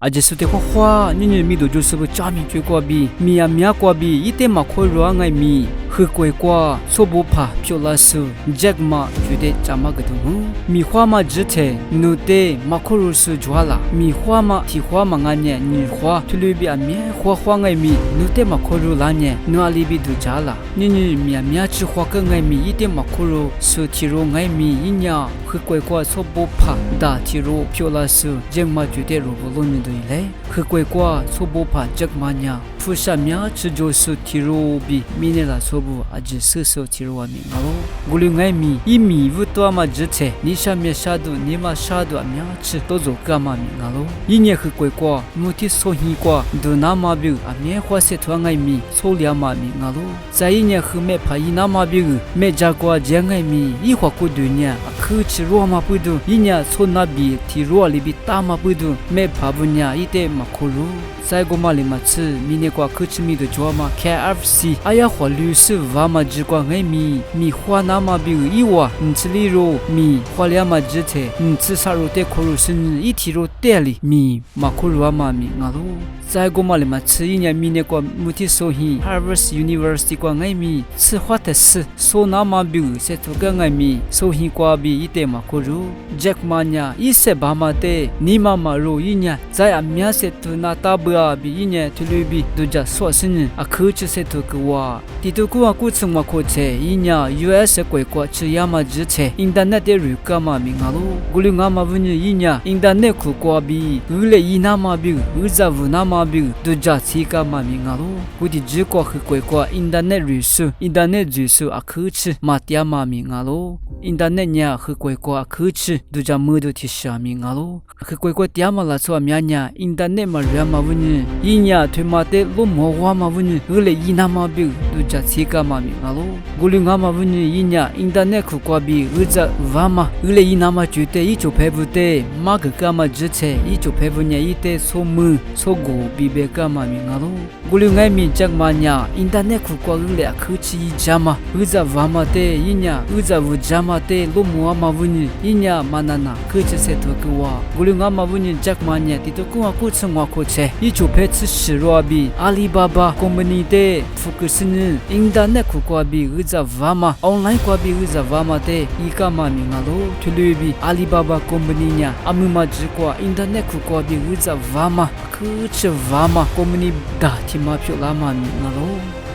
阿杰苏的花，你米都就是不加米追过比，米啊米啊过比，一点嘛可以让爱米。喝过过，说不怕，漂拉苏，Jack 嘛觉得咱们个东，米花嘛只天，努得嘛可如是抓啦，米花嘛提花嘛俺呢，女花，土里边米花花爱米，努得嘛可如啦呢，努阿里边都抓啦，你米啊米啊只花个爱米，一点嘛可如是提肉爱米，一年喝过过说不怕，大提肉漂拉苏，Jack 嘛觉得如不论对嘞，喝过过说不怕，Jack 嘛呢，富下米啊只就是提肉比米呢啦说。阿只是手提肉米阿罗，古里爱米，一米不多嘛只切，你下面下度，你嘛下度阿米吃都做干嘛米阿罗，一年喝过过，木提收hin过，都那嘛比阿米花些团爱米，收两嘛米阿罗，在一年喝没怕一那嘛比，没加过将爱米，一花过多年，阿可吃肉嘛不多，一年收那比提肉里比大嘛不多，没怕不年一点嘛可罗。在国马里嘛吃，明年过可吃米的做嘛 KFC， 哎呀花绿色娃嘛只过爱米，米花那嘛比一瓦，吃里肉米花两嘛只切，吃啥肉得可如是一提肉得里米嘛可如嘛米阿罗。在国马里嘛吃一年明年过木提收hin Harvard University 过爱米，吃花的是收那嘛比些土个爱米，收hin过比一点嘛可如 Jack 嘛呀，一些爸妈的你妈妈肉一年，在阿米些土那大不。比一年土里比都叫说是呢，啊可吃些土个哇，地图个古城嘛可吃，一年 US 国国吃亚嘛只吃，Internet 的瑞个嘛名阿罗，古里阿嘛问你一年 Internet 苦过比，古里一那嘛比，古在乌那嘛比，都叫西个嘛名阿罗，古的只国去国国 Internet 瑞数 ，Internet 瑞数啊可吃，马蒂亚嘛名阿罗。Internet 呀，去国国可吃，都叫么都提下名阿罗。去国国点嘛啦说名呀 ，Internet 嘛人嘛问你，一年推嘛得罗么话嘛问你，后来一那嘛比，都叫西个嘛名阿罗。古里阿嘛问你一年 Internet 去国比，后在话嘛，后来一那嘛觉得一就佩服的，马个个嘛只切，一就佩服呢一得说么说过比别个嘛名阿罗。古里爱米讲嘛呀 ，Internet 去国后来可吃一家嘛，后在话嘛的，一年后在无家。嘛的罗姆阿嘛问你，一年嘛那那可吃些土个哇，古里阿嘛问你讲嘛呢，地头个话可吃我可吃，一就配吃西罗比阿里巴巴公司的福克斯呢，Internet 去过比后在话嘛 ，online 过比后在话嘛的，一个嘛名阿罗，土里比阿里巴巴公司呢，阿姆嘛只过 Internet 去过比后在话嘛，可吃话嘛，公司大提嘛票拉嘛名阿罗。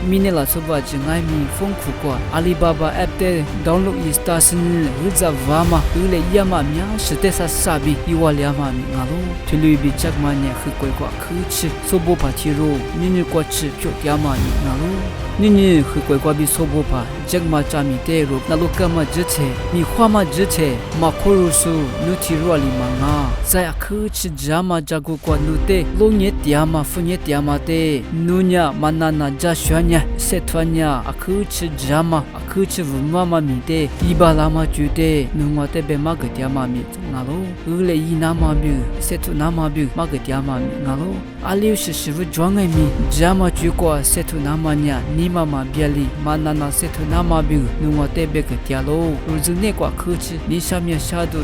明年啦，说吧，就爱米丰富过阿里巴巴 app 的 download 一打是日子话嘛，后来也嘛名是得啥傻逼，一万两嘛名阿罗，土里比这嘛年去过过可吃，说不怕提肉，你过吃就点嘛名阿罗。你去过过比说不怕，这嘛查米得肉，那路个嘛只切，你花嘛只切，嘛可如是，你提肉里嘛啊，在可吃家嘛加过过你得，龙也点嘛，凤也点嘛的，你呀嘛那那加选呀，set完呀，可吃家嘛，可吃乌嘛嘛米的，一把拉嘛煮的，你嘛得别嘛个点嘛米，阿罗，后来一那嘛比，set那嘛比，嘛个点嘛米，阿罗，阿里有时是不装爱米，家嘛煮过 set 那嘛呀。你妈妈别里，妈那那些土那嘛比，侬我得别个掉喽。如今那挂可吃，你下面下度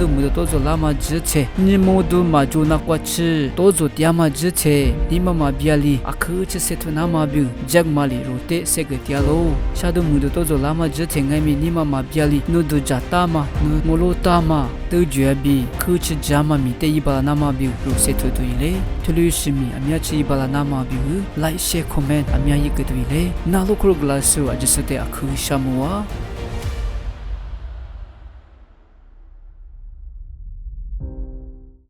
没得多做那么只吃，你没得嘛就那挂吃，多做点嘛只吃。你妈妈别里，啊可吃些土那嘛比，这嘛里如得些个掉喽。下度没得多做那么只吃，爱米你妈妈别里，侬都加大嘛，侬莫罗大嘛，都绝比可吃加嘛米得一把那嘛比，如些土对嘞。土里是米，阿米吃一把那嘛比，like share comment，阿米一个对嘞。那路口glass aja setiap aku semua